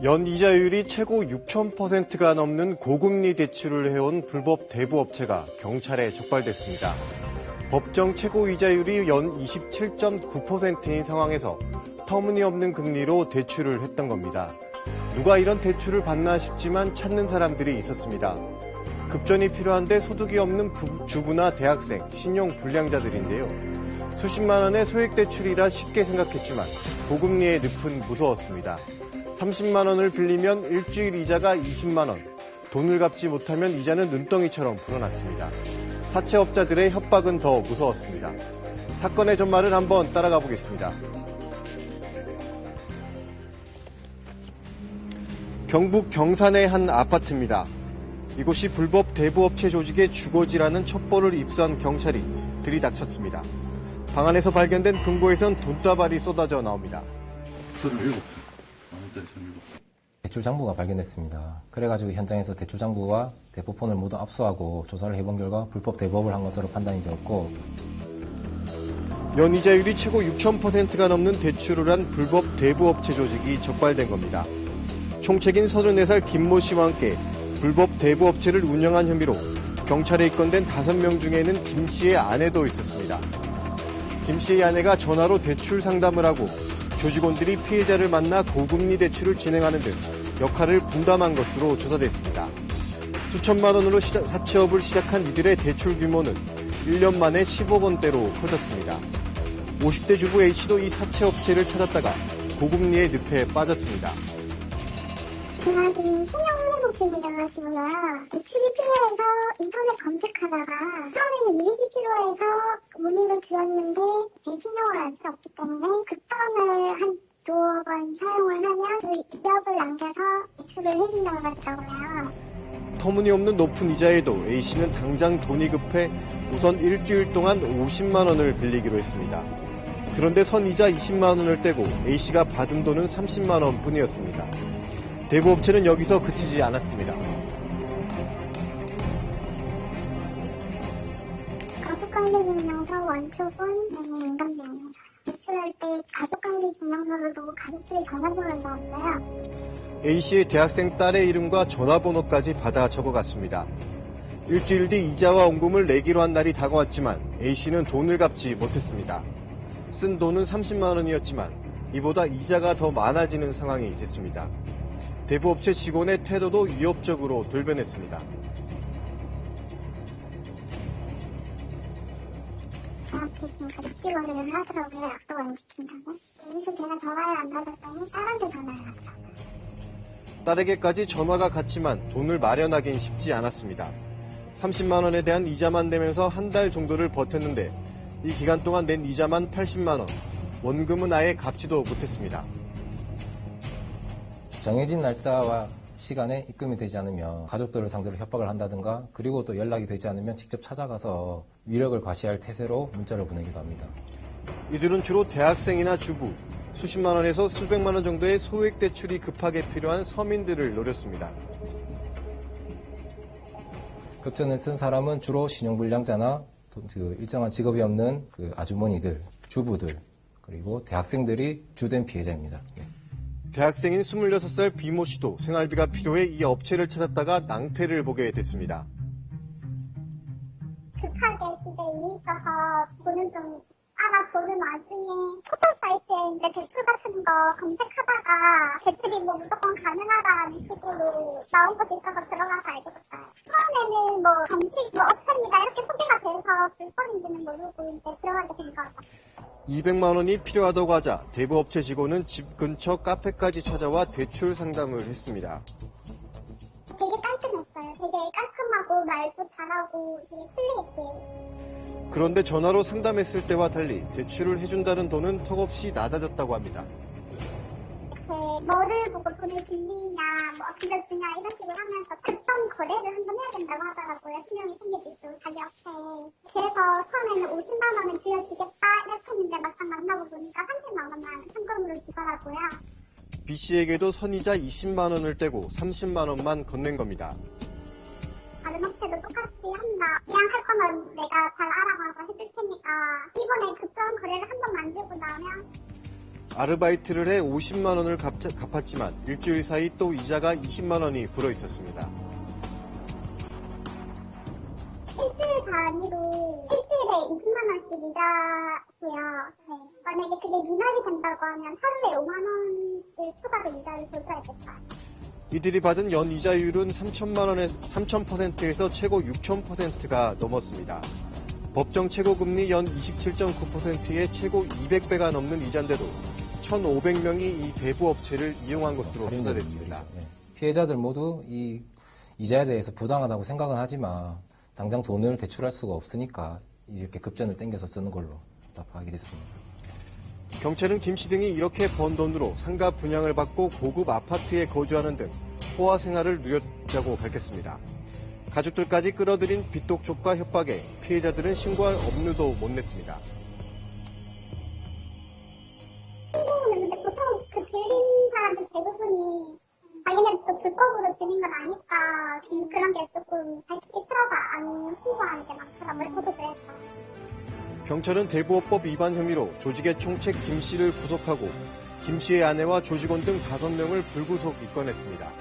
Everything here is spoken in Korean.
연 이자율이 최고 6,000%가 넘는 고금리 대출을 해온 불법 대부업체가 경찰에 적발됐습니다. 법정 최고 이자율이 연 27.9%인 상황에서 터무니없는 금리로 대출을 했던 겁니다. 누가 이런 대출을 받나 싶지만 찾는 사람들이 있었습니다. 급전이 필요한데 소득이 없는 주부나 대학생, 신용 불량자들인데요. 수십만 원의 소액 대출이라 쉽게 생각했지만 고금리의 늪은 무서웠습니다. 30만 원을 빌리면 일주일 이자가 20만 원, 돈을 갚지 못하면 이자는 눈덩이처럼 불어났습니다. 사채업자들의 협박은 더 무서웠습니다. 사건의 전말을 한번 따라가 보겠습니다. 경북 경산의 한 아파트입니다. 이곳이 불법 대부업체 조직의 주거지라는 첩보를 입수한 경찰이 들이닥쳤습니다. 방 안에서 발견된 금고에선 돈다발이 쏟아져 나옵니다. 대출 장부가 발견됐습니다. 그래가지고 현장에서 대출 장부와 대포폰을 모두 압수하고 조사를 해본 결과 불법 대부업을 한 것으로 판단이 되었고, 연이자율이 최고 6,000%가 넘는 대출을 한 불법 대부업체 조직이 적발된 겁니다. 총책인 34살 김모 씨와 함께 불법 대부업체를 운영한 혐의로 경찰에 입건된 5명 중에는 김 씨의 아내도 있었습니다. 김 씨의 아내가 전화로 대출 상담을 하고 조직원들이 피해자를 만나 고금리 대출을 진행하는 등 역할을 분담한 것으로 조사됐습니다. 수천만 원으로 사채업을 시작한 이들의 대출 규모는 1년 만에 10억 원대로 커졌습니다. 50대 주부 A씨도 이 사채업체를 찾았다가 고금리의 늪에 빠졌습니다. 제가 지금 신용회복 중이라가지고요. 대출이 필요해서 인터넷 검색하다가 처음에는 이익이 필요해서 문의를 드렸는데 제 신용을 알 수 없기 때문에 급전을 한 두어 번 사용을 하면 그 이력을 남겨서 대출을 해준다고 하더라고요. 터무니없는 높은 이자에도 A씨는 당장 돈이 급해 우선 일주일 동안 50만 원을 빌리기로 했습니다. 그런데 선이자 20만 원을 떼고 A씨가 받은 돈은 30만 원뿐이었습니다. 대부업체는 여기서 그치지 않았습니다. 가족관리증명서 원초본 인감증입니다. 대출할 때 가족관리증명서를 보고 가족들이 전화번호를 넣었어요. A씨의 대학생 딸의 이름과 전화번호까지 받아 적어갔습니다. 일주일 뒤 이자와 원금을 내기로 한 날이 다가왔지만 A씨는 돈을 갚지 못했습니다. 쓴 돈은 30만 원이었지만 이보다 이자가 더 많아지는 상황이 됐습니다. 대부업체 직원의 태도도 위협적으로 돌변했습니다. 저한테 지금 가족지원을 하더라고요. 약속 안 지킨다고. 그래서 제가 전화를 안 받았더니 딸한테 전화를 받았어요. 딸에게까지 전화가 갔지만 돈을 마련하긴 쉽지 않았습니다. 30만 원에 대한 이자만 내면서 한 달 정도를 버텼는데 이 기간 동안 낸 이자만 80만 원, 원금은 아예 갚지도 못했습니다. 정해진 날짜와 시간에 입금이 되지 않으면 가족들을 상대로 협박을 한다든가, 그리고 또 연락이 되지 않으면 직접 찾아가서 위력을 과시할 태세로 문자를 보내기도 합니다. 이들은 주로 대학생이나 주부, 수십만 원에서 수백만 원 정도의 소액 대출이 급하게 필요한 서민들을 노렸습니다. 급전을 쓴 사람은 주로 신용불량자나 일정한 직업이 없는 아주머니들, 주부들, 그리고 대학생들이 주된 피해자입니다. 네. 대학생인 26살 비모 씨도 생활비가 필요해 이 업체를 찾았다가 낭패를 보게 됐습니다. 급하게 집에 일이 있어서 돈을 좀 알아보는 와중에 포털 사이트에 이제 대출 같은 거 검색하다가 대출이 뭐 무조건 가능하다는 식으로 나온 것이 있어서 들어가서 알게 됐어요. 처음에는 뭐 정식 업체입니다 이렇게 소개가 돼서 불법인지는 모르고 이제 들어가게 된 거죠. 200만 원이 필요하다고 하자 대부업체 직원은 집 근처 카페까지 찾아와 대출 상담을 했습니다. 되게 깔끔했어요. 되게 깔끔하고 말도 잘하고 되게 실리 있게. 그런데 전화로 상담했을 때와 달리 대출을 해준다는 돈은 턱없이 낮아졌다고 합니다. 뭐를 보고 돈을 빌리냐, 뭐 빌려주냐 이런 식으로 하면서 급전 거래를 한번 해야 된다고 하더라고요. 신용이 생길 수 있도록 자기 앞에. 그래서 처음에는 50만 원을 빌려주겠다 이렇게 했는데 막상 만나고 보니까 30만 원만 현금으로 주더라고요. B 씨에게도 선이자 20만 원을 떼고 30만 원만 건넨 겁니다. 다른 업체도 똑같이 한다. 그냥 할 거면 내가 잘 알아봐서 해줄 테니까 이번에 급전 거래를 한번 만들고 나면 아르바이트를 해 50만 원을 갚았지만 일주일 사이 또 이자가 20만 원이 불어 있었습니다. 일주일 단위로 일주일에 20만 원씩 이자고요. 네. 만약에 그게 미납이 된다고 하면 하루에 5만 원을 추가로 이자를 둬줘야겠다. 이들이 받은 연 이자율은 3,000%에서 최고 6,000%가 넘었습니다. 법정 최고금리 연 27.9%의 최고 200배가 넘는 이자인데도 1,500명이 이 대부업체를 이용한 것으로 조사됐습니다. 네. 피해자들 모두 이 이자에 대해서 부당하다고 생각은 하지만 당장 돈을 대출할 수가 없으니까 이렇게 급전을 땡겨서 쓰는 걸로 답하게 됐습니다. 경찰은 김 씨 등이 이렇게 번 돈으로 상가 분양을 받고 고급 아파트에 거주하는 등 호화 생활을 누렸다고 밝혔습니다. 가족들까지 끌어들인 빚독촉과 협박에 피해자들은 신고할 업무도 못 냈습니다. 신고는 근데 보통 그 빌린 사람들 대부분이 자기네들 또 불법으로 빌린 건 아니까 그런 게 조금 밝히기 싫어서 안 신고하는 게 많더라고요. 저도 그래서. 경찰은 대부업법 위반 혐의로 조직의 총책 김 씨를 구속하고 김 씨의 아내와 조직원 등 5명을 불구속 입건했습니다.